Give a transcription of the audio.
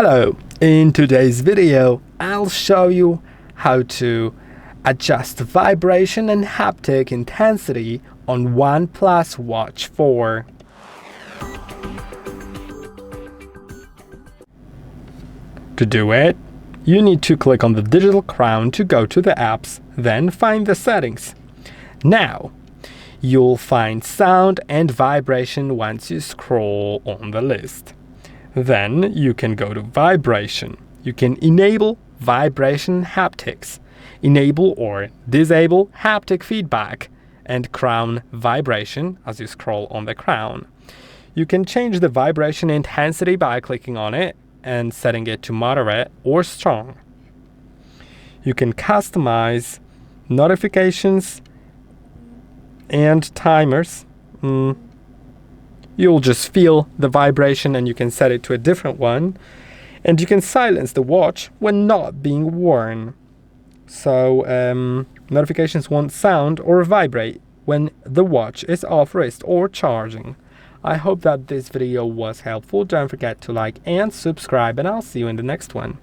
Hello, in today's video I'll show you how to adjust vibration and haptic intensity on OnePlus Watch 4. To do it, you need to click on the digital crown to go to the apps, then find the settings. Now, you'll find sound and vibration once you scroll on the list. Then you can go to vibration. You can enable vibration haptics, enable or disable haptic feedback, and crown vibration as you scroll on the crown. You can change the vibration intensity by clicking on it and setting it to moderate or strong. You can customize notifications and timers. You'll just feel the vibration and you can set it to a different one. And you can silence the watch when not being worn. So notifications won't sound or vibrate when the watch is off wrist or charging. I hope that this video was helpful. Don't forget to like and subscribe, and I'll see you in the next one.